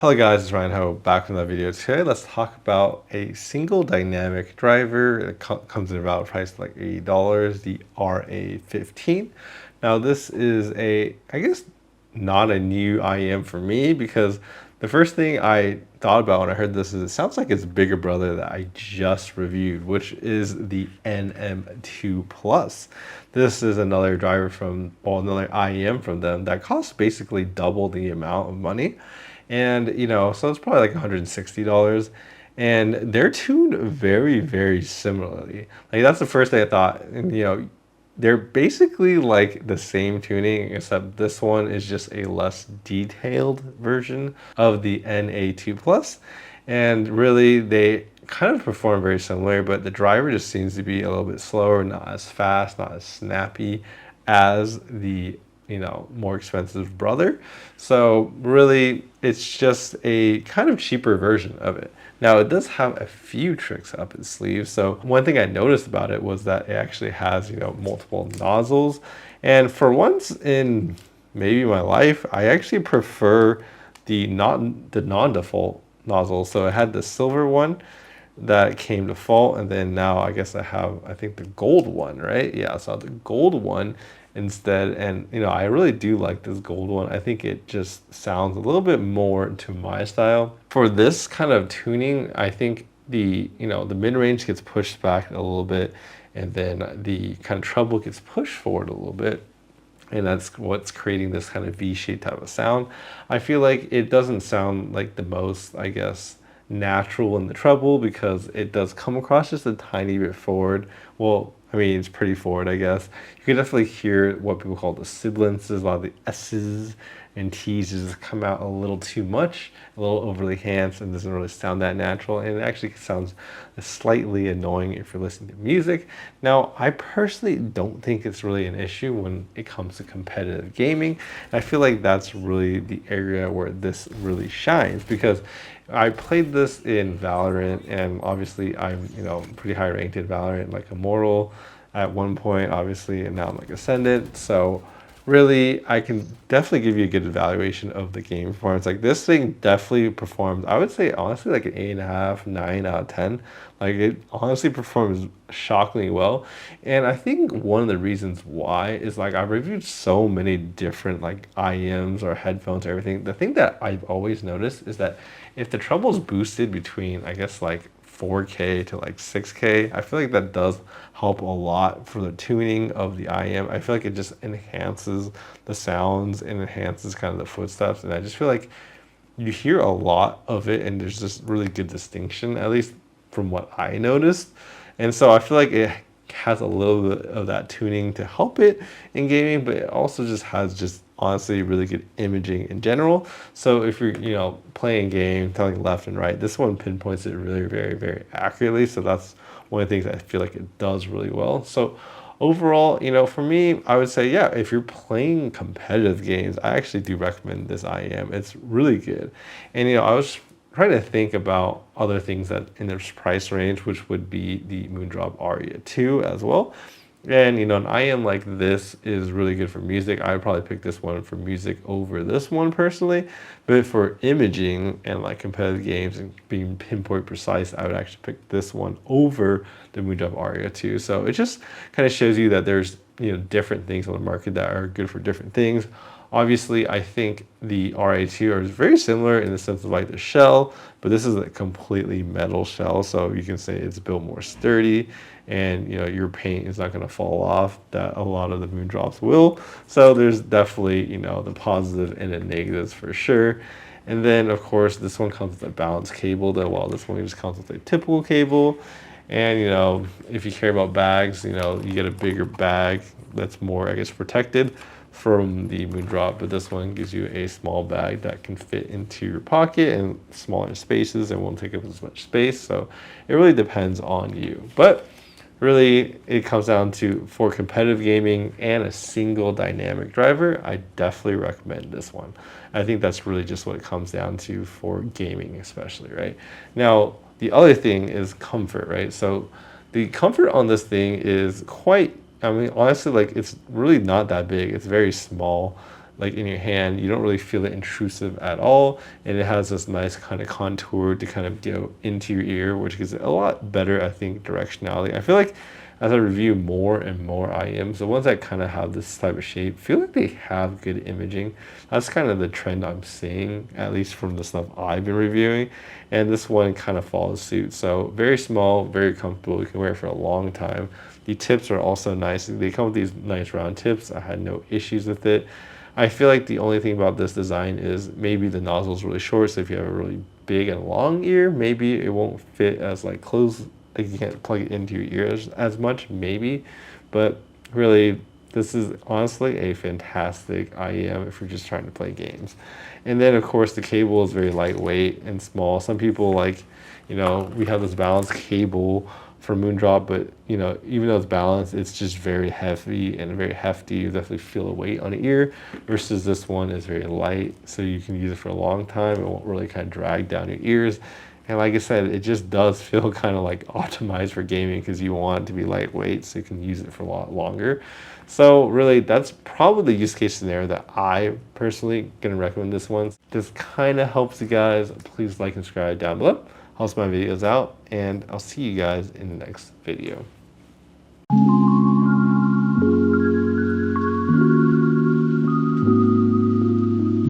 Hello guys, it's Ryan Ho back from that video. Today let's talk about a single dynamic driver. It comes in about a price like $80, the RA15. Now this is I guess not a new IEM for me because the first thing I thought about when I heard this is it sounds like its bigger brother that I just reviewed, which is the NM2 Plus. This is another driver another IEM from them that costs basically double the amount of money. And, so it's probably like $160. And they're tuned very, very similarly. Like, that's the first thing I thought. And, they're basically like the same tuning, except this one is just a less detailed version of the NA2 Plus. And really, they kind of perform very similar, but the driver just seems to be a little bit slower, not as fast, not as snappy as the more expensive brother. So really, it's just a kind of cheaper version of it. Now it does have a few tricks up its sleeve. So one thing I noticed about it was that it actually has, multiple nozzles. And for once in maybe my life, I actually prefer the non-default nozzle. So it had the silver one that came default, and then now I guess I think the gold one, right? Yeah, so the gold one instead. And I really do like this gold one. I think it just sounds a little bit more to my style. For this kind of tuning, I think the mid-range gets pushed back a little bit, and then the kind of treble gets pushed forward a little bit. And that's what's creating this kind of V-shaped type of sound. I feel like it doesn't sound like the most, I guess, natural in the treble because it does come across just a tiny bit forward. Well, I mean, it's pretty forward, I guess. You can definitely hear what people call the sibilances, a lot of the S's and T's just come out a little too much, a little overly enhanced, and doesn't really sound that natural. And it actually sounds slightly annoying if you're listening to music. Now, I personally don't think it's really an issue when it comes to competitive gaming. And I feel like that's really the area where this really shines because I played this in Valorant, and obviously I'm, pretty high ranked in Valorant, like Immortal at one point, obviously, and now I'm like Ascendant. So really, I can definitely give you a good evaluation of the game performance. Like this thing definitely performs, I would say honestly like an 8.5, 9 out of 10. Like it honestly performs shockingly well. And I think one of the reasons why is like I've reviewed so many different like IEMs or headphones or everything. The thing that I've always noticed is that if the treble's boosted between, I guess, like 4K to like 6K, I feel like that does help a lot for the tuning of the IEM. I feel like it just enhances the sounds and enhances kind of the footsteps. And I just feel like you hear a lot of it and there's just really good distinction, at least from what I noticed. And so I feel like it has a little bit of that tuning to help it in gaming, but it also just has just honestly really good imaging in general. So if you're playing a game, telling left and right, this one pinpoints it really very, very accurately. So that's one of the things I feel like it does really well. So overall, for me, I would say, yeah, if you're playing competitive games, I actually do recommend this IEM. It's really good. And I was trying to think about other things that in this price range, which would be the Moondrop Aria 2 as well. And an IEM like this is really good for music. I would probably pick this one for music over this one personally. But for imaging and like competitive games and being pinpoint precise, I would actually pick this one over the Moondrop Aria 2. So it just kind of shows you that there's different things on the market that are good for different things. Obviously, I think the RA2 are very similar in the sense of like the shell, but this is a completely metal shell, so you can say it's built more sturdy, and your paint is not going to fall off that a lot of the Moondrops will. So there's definitely the positive and the negatives for sure. And then of course this one comes with a balanced cable, while this one just comes with a typical cable. And if you care about bags, you get a bigger bag that's more, I guess, protected from the Moondrop, but this one gives you a small bag that can fit into your pocket in smaller spaces and won't take up as much space. So it really depends on you. But really, it comes down to, for competitive gaming and a single dynamic driver, I definitely recommend this one. I think that's really just what it comes down to for gaming especially, right? Now, the other thing is comfort, right? So the comfort on this thing is quite, I mean, honestly, like it's really not that big. It's very small. like in your hand, you don't really feel it intrusive at all, and it has this nice kind of contour to kind of go into your ear, which gives it a lot better, I think, directionality. I feel like as I review more and more IEMs, the ones that kind of have this type of shape feel like they have good imaging. That's kind of the trend I'm seeing, at least from the stuff I've been reviewing, and this one kind of follows suit. So very small, very comfortable. You can wear it for a long time. The tips are also nice. They come with these nice round tips. I had no issues with it. I feel like the only thing about this design is maybe the nozzle is really short, so if you have a really big and long ear, maybe it won't fit as like close, like you can't plug it into your ears as much, maybe. But really, this is honestly a fantastic IEM if you're just trying to play games. And then of course the cable is very lightweight and small. Some people like, you know, we have this balanced cable for Moondrop, but you know, even though it's balanced, it's just very heavy and very hefty. You definitely feel the weight on the ear, versus this one is very light, so you can use it for a long time. It won't really kind of drag down your ears. And like I said, it just does feel kind of like optimized for gaming because you want it to be lightweight so you can use it for a lot longer. So really, that's probably the use case scenario that I personally gonna recommend this one. This kind of helps you guys. Please like and subscribe down below. Helps my videos out, and I'll see you guys in the next video.